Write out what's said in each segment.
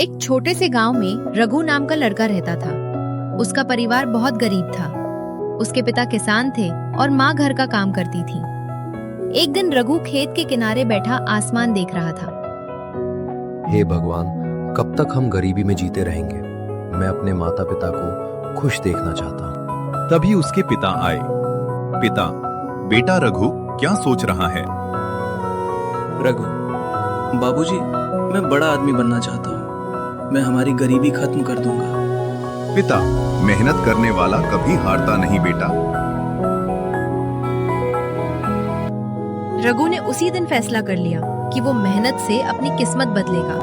एक छोटे से गांव में रघु नाम का लड़का रहता था। उसका परिवार बहुत गरीब था। उसके पिता किसान थे और माँ घर का काम करती थी। एक दिन रघु खेत के किनारे बैठा आसमान देख रहा था। हे भगवान, कब तक हम गरीबी में जीते रहेंगे? मैं अपने माता पिता को खुश देखना चाहता हूँ। तभी उसके पिता आए। पिता, बेटा रघु क्या सोच रहा है? रघु, बाबूजी, मैं बड़ा आदमी बनना चाहता हूँ। मैं हमारी गरीबी खत्म कर दूंगा। पिता, मेहनत करने वाला कभी हारता नहीं बेटा। रघु ने उसी दिन फैसला कर लिया कि वो मेहनत से अपनी किस्मत बदलेगा।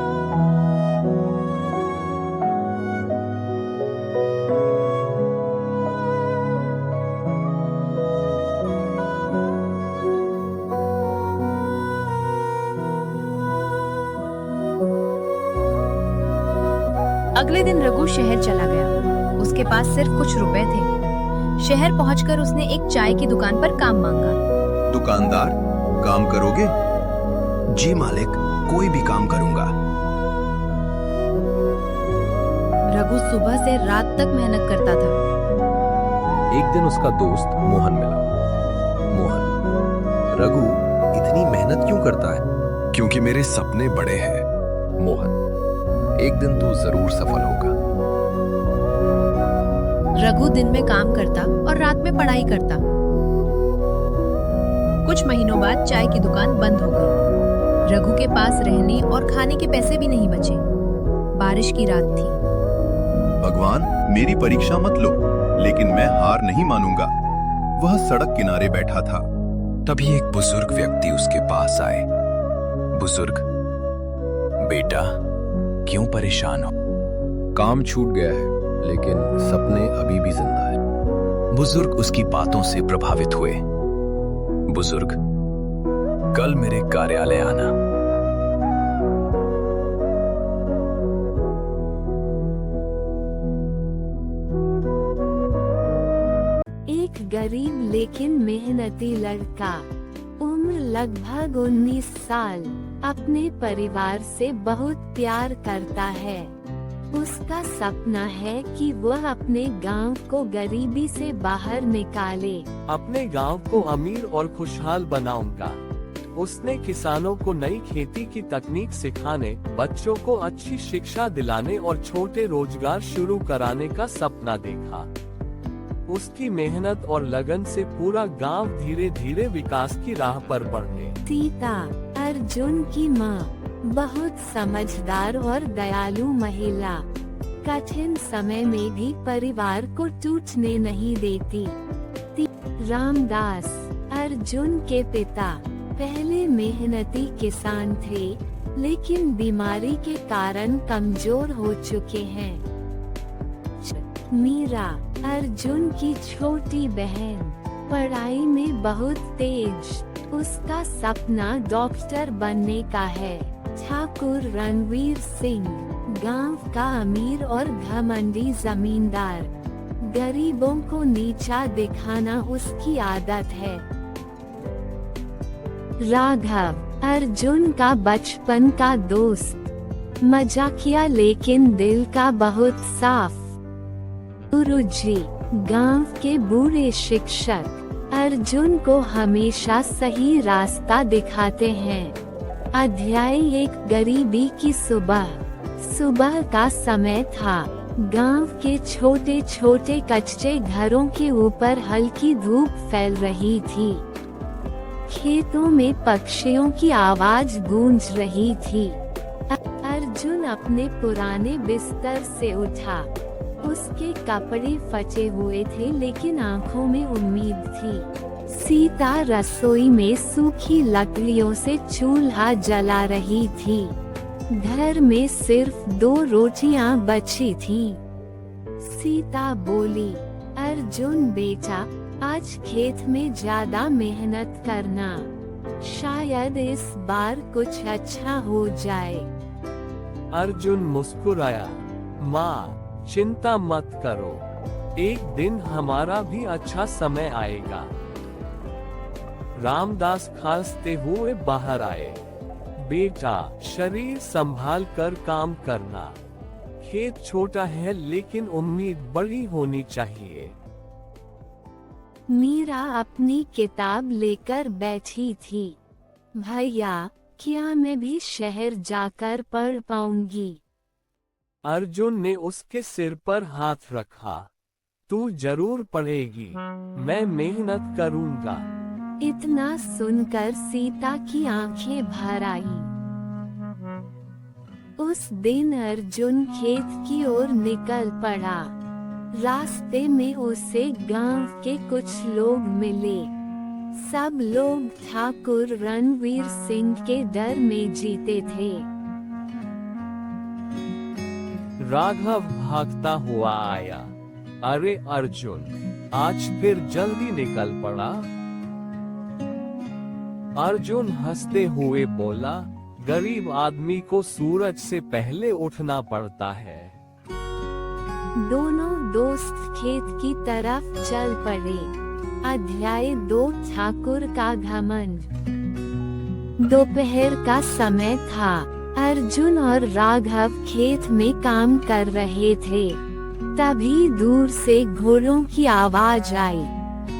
अगले दिन रघु शहर चला गया। उसके पास सिर्फ कुछ रुपए थे। शहर पहुंचकर उसने एक चाय की दुकान पर काम मांगा। दुकानदार, काम करोगे? जी मालिक, कोई भी काम करूंगा। रघु सुबह से रात तक मेहनत करता था। एक दिन उसका दोस्त मोहन मिला। मोहन, रघु इतनी मेहनत क्यों करता है? क्योंकि मेरे सपने बड़े हैं। मोहन, एक दिन तू जरूर सफल होगा। रघु दिन में काम करता और रात में पढ़ाई करता। कुछ महीनों बाद चाय की दुकान बंद हो गई। रघु के पास रहने और खाने के पैसे भी नहीं बचे। बारिश की रात थी। भगवान, मेरी परीक्षा मत लो, लेकिन मैं हार नहीं मानूंगा। वह सड़क किनारे बैठा था। तभी एक बुजुर्ग व्यक्ति उसके पास आए। बुजुर्ग, बेटा क्यों परेशान हो? काम छूट गया है, लेकिन सपने अभी भी जिंदा है। बुजुर्ग उसकी बातों से प्रभावित हुए। बुजुर्ग, कल मेरे कार्यालय आना। एक गरीब लेकिन मेहनती लड़का, उम्र लगभग 19 साल, अपने परिवार से बहुत प्यार करता है। उसका सपना है कि वह अपने गांव को गरीबी से बाहर निकाले। अपने गांव को अमीर और खुशहाल बनाऊंगा। उसने किसानों को नई खेती की तकनीक सिखाने, बच्चों को अच्छी शिक्षा दिलाने और छोटे रोजगार शुरू कराने का सपना देखा। उसकी मेहनत और लगन से पूरा गांव धीरे धीरे विकास की राह पर बढ़े। सीता, अर्जुन की माँ, बहुत समझदार और दयालु महिला, कठिन समय में भी परिवार को टूटने नहीं देती। रामदास, अर्जुन के पिता, पहले मेहनती किसान थे, लेकिन बीमारी के कारण कमजोर हो चुके हैं। मीरा, अर्जुन की छोटी बहन, पढ़ाई में बहुत तेज, उसका सपना डॉक्टर बनने का है। ठाकुर रणवीर सिंह, गांव का अमीर और घमंडी जमींदार, गरीबों को नीचा दिखाना उसकी आदत है। राघव, अर्जुन का बचपन का दोस्त, मजाकिया लेकिन दिल का बहुत साफ। गुरुजी, गांव के बूढ़े शिक्षक, अर्जुन को हमेशा सही रास्ता दिखाते हैं। अध्याय 1, गरीबी की सुबह। सुबह का समय था। गांव के छोटे छोटे कच्चे घरों के ऊपर हल्की धूप फैल रही थी। खेतों में पक्षियों की आवाज गूंज रही थी। अर्जुन अपने पुराने बिस्तर से उठा। उसके कपड़े फटे हुए थे, लेकिन आंखों में उम्मीद थी। सीता रसोई में सूखी लकड़ियों से चूल्हा जला रही थी। घर में सिर्फ 2 रोटियां बची थीं। सीता बोली, अर्जुन बेटा, आज खेत में ज्यादा मेहनत करना, शायद इस बार कुछ अच्छा हो जाए। अर्जुन मुस्कुराया। माँ, चिंता मत करो, एक दिन हमारा भी अच्छा समय आएगा। रामदास खांसते हुए बाहर आए। बेटा, शरीर संभाल कर काम करना, खेत छोटा है लेकिन उम्मीद बड़ी होनी चाहिए। मीरा अपनी किताब लेकर बैठी थी। भैया, क्या मैं भी शहर जाकर पढ़ पाऊंगी? अर्जुन ने उसके सिर पर हाथ रखा। तू जरूर पढ़ेगी, मैं मेहनत करूंगा। इतना सुनकर सीता की आंखें भर आई। उस दिन अर्जुन खेत की ओर निकल पड़ा। रास्ते में उसे गांव के कुछ लोग मिले। सब लोग ठाकुर रणवीर सिंह के डर में जीते थे। राघव भागता हुआ आया। अरे अर्जुन, आज फिर जल्दी निकल पड़ा। अर्जुन हंसते हुए बोला, गरीब आदमी को सूरज से पहले उठना पड़ता है। दोनों दोस्त खेत की तरफ चल पड़े। अध्याय 2 ठाकुर का घमंड। दोपहर का समय था। अर्जुन और राघव खेत में काम कर रहे थे। तभी दूर से घोड़ों की आवाज आई।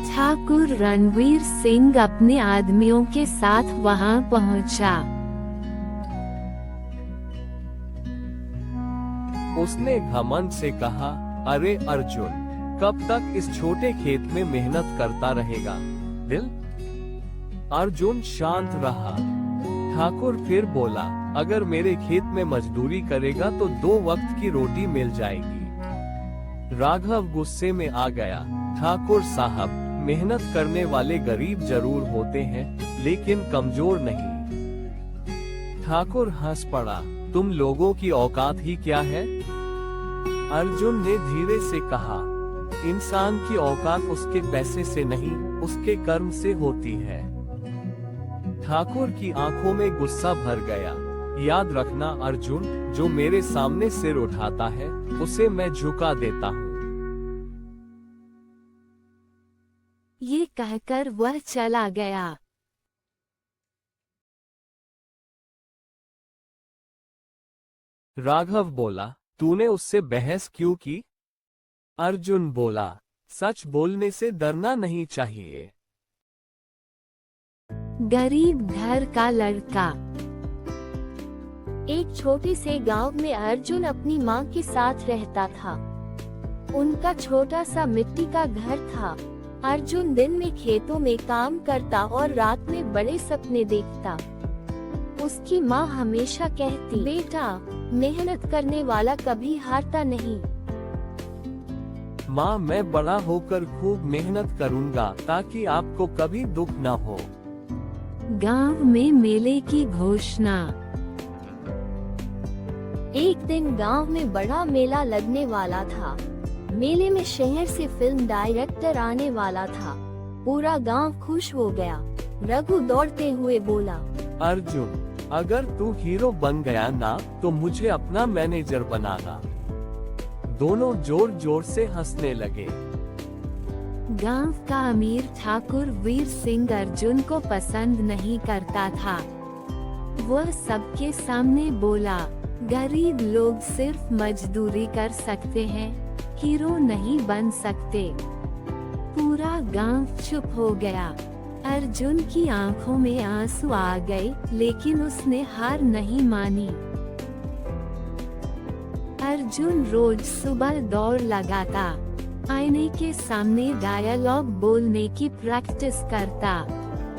ठाकुर रणवीर सिंह अपने आदमियों के साथ वहां पहुंचा। उसने घमंड से कहा, अरे अर्जुन, कब तक इस छोटे खेत में मेहनत करता रहेगा? दिल? अर्जुन शांत रहा। ठाकुर फिर बोला, अगर मेरे खेत में मजदूरी करेगा तो 2 वक्त की रोटी मिल जाएगी। राघव गुस्से में आ गया। ठाकुर साहब, मेहनत करने वाले गरीब जरूर होते हैं, लेकिन कमजोर नहीं। ठाकुर हंस पड़ा, तुम लोगों की औकात ही क्या है? अर्जुन ने धीरे से कहा, इंसान की औकात उसके पैसे से नहीं, उसके कर्म से होती है। ठाकुर की आंखों में गुस्सा भर गया। याद रखना अर्जुन, जो मेरे सामने सिर उठाता है, उसे मैं झुका देता हूँ। ये कहकर वह चला गया। राघव बोला, तूने उससे बहस क्यों की? अर्जुन बोला, सच बोलने से डरना नहीं चाहिए। गरीब घर का लड़का। एक छोटे से गांव में अर्जुन अपनी मां के साथ रहता था। उनका छोटा सा मिट्टी का घर था। अर्जुन दिन में खेतों में काम करता और रात में बड़े सपने देखता। उसकी माँ हमेशा कहती, बेटा, मेहनत करने वाला कभी हारता नहीं। माँ, मैं बड़ा होकर खूब मेहनत करूंगा ताकि आपको कभी दुख न हो। गांव में मेले की घोषणा। एक दिन गांव में बड़ा मेला लगने वाला था। मेले में शहर से फिल्म डायरेक्टर आने वाला था। पूरा गांव खुश हो गया। रघु दौड़ते हुए बोला, अर्जुन, अगर तू हीरो बन गया ना तो मुझे अपना मैनेजर बनाना। दोनों जोर जोर से हंसने लगे। गांव का अमीर ठाकुर वीर सिंह अर्जुन को पसंद नहीं करता था। वह सबके सामने बोला, गरीब लोग सिर्फ मजदूरी कर सकते हैं, हीरो नहीं बन सकते। पूरा गांव चुप हो गया। अर्जुन की आंखों में आंसू आ गए, लेकिन उसने हार नहीं मानी। अर्जुन रोज सुबह दौड़ लगाता। आईने के सामने डायलॉग बोलने की प्रैक्टिस करता।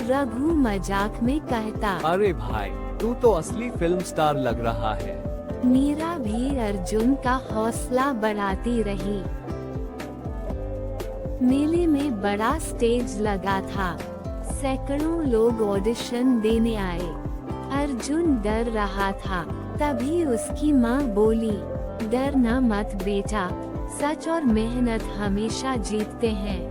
रघु मजाक में कहता, अरे भाई, तू तो असली फिल्म स्टार लग रहा है। मीरा भी अर्जुन का हौसला बढ़ाती रही। मेले में बड़ा स्टेज लगा था। सैकड़ों लोग ऑडिशन देने आए। अर्जुन डर रहा था। तभी उसकी माँ बोली, डरना मत बेटा, सच और मेहनत हमेशा जीतते हैं।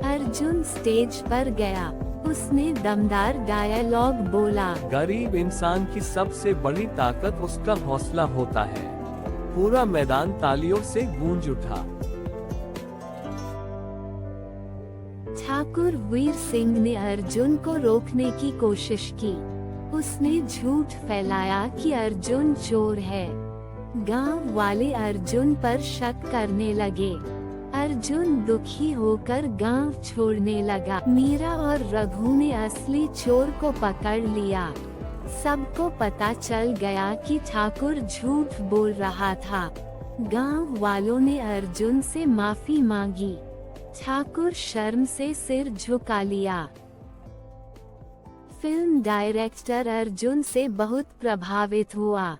अर्जुन स्टेज पर गया। उसने दमदार डायलॉग बोला, गरीब इंसान की सबसे बड़ी ताकत उसका हौसला होता है। पूरा मैदान तालियों से गूंज उठा। ठाकुर वीर सिंह ने अर्जुन को रोकने की कोशिश की। उसने झूठ फैलाया कि अर्जुन चोर है। गांव वाले अर्जुन पर शक करने लगे। अर्जुन दुखी होकर गांव छोड़ने लगा। मीरा और रघु ने असली चोर को पकड़ लिया। सबको पता चल गया कि ठाकुर झूठ बोल रहा था। गांव वालों ने अर्जुन से माफी मांगी। ठाकुर शर्म से सिर झुका लिया। फिल्म डायरेक्टर अर्जुन से बहुत प्रभावित हुआ।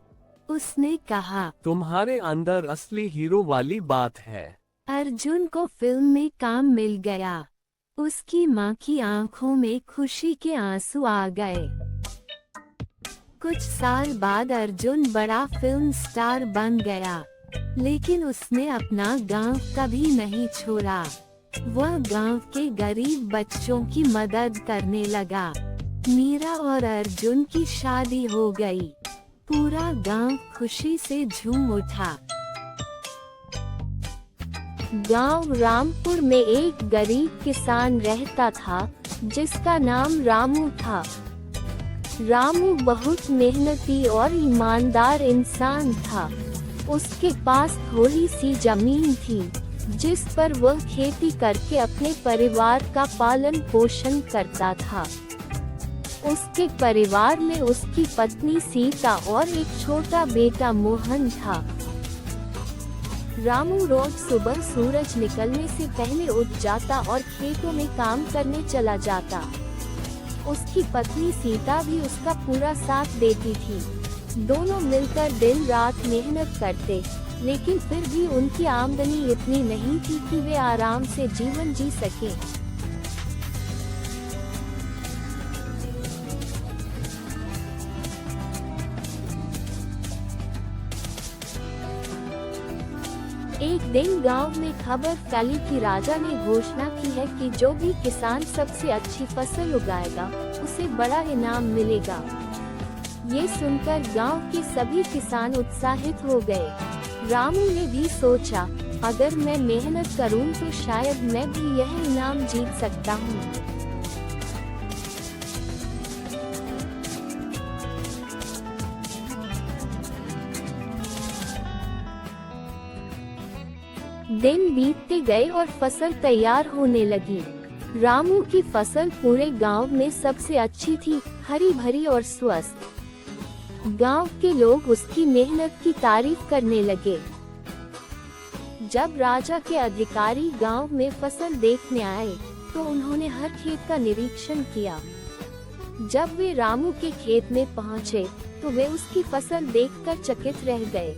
उसने कहा, तुम्हारे अंदर असली हीरो वाली बात है। अर्जुन को फिल्म में काम मिल गया। उसकी मां की आंखों में खुशी के आंसू आ गए। कुछ साल बाद अर्जुन बड़ा फिल्म स्टार बन गया, लेकिन उसने अपना गांव कभी नहीं छोड़ा। वह गांव के गरीब बच्चों की मदद करने लगा। मीरा और अर्जुन की शादी हो गई। पूरा गांव खुशी से झूम उठा। गांव रामपुर में एक गरीब किसान रहता था, जिसका नाम रामू था। रामू बहुत मेहनती और ईमानदार इंसान था। उसके पास थोड़ी सी जमीन थी, जिस पर वह खेती करके अपने परिवार का पालन पोषण करता था। उसके परिवार में उसकी पत्नी सीता और एक छोटा बेटा मोहन था। रामू रोज सुबह सूरज निकलने से पहले उठ जाता और खेतों में काम करने चला जाता। उसकी पत्नी सीता भी उसका पूरा साथ देती थी। दोनों मिलकर दिन रात मेहनत करते, लेकिन फिर भी उनकी आमदनी इतनी नहीं थी कि वे आराम से जीवन जी सके। एक दिन गांव में खबर फैली कि राजा ने घोषणा की है कि जो भी किसान सबसे अच्छी फसल उगाएगा, उसे बड़ा इनाम मिलेगा। ये सुनकर गांव के सभी किसान उत्साहित हो गए। रामू ने भी सोचा, अगर मैं मेहनत करूं तो शायद मैं भी यह इनाम जीत सकता हूं। दिन बीतते गए और फसल तैयार होने लगी। रामू की फसल पूरे गांव में सबसे अच्छी थी, हरी भरी और स्वस्थ। गांव के लोग उसकी मेहनत की तारीफ करने लगे। जब राजा के अधिकारी गांव में फसल देखने आए, तो उन्होंने हर खेत का निरीक्षण किया। जब वे रामू के खेत में पहुंचे, तो वे उसकी फसल देखकर चकित रह गए।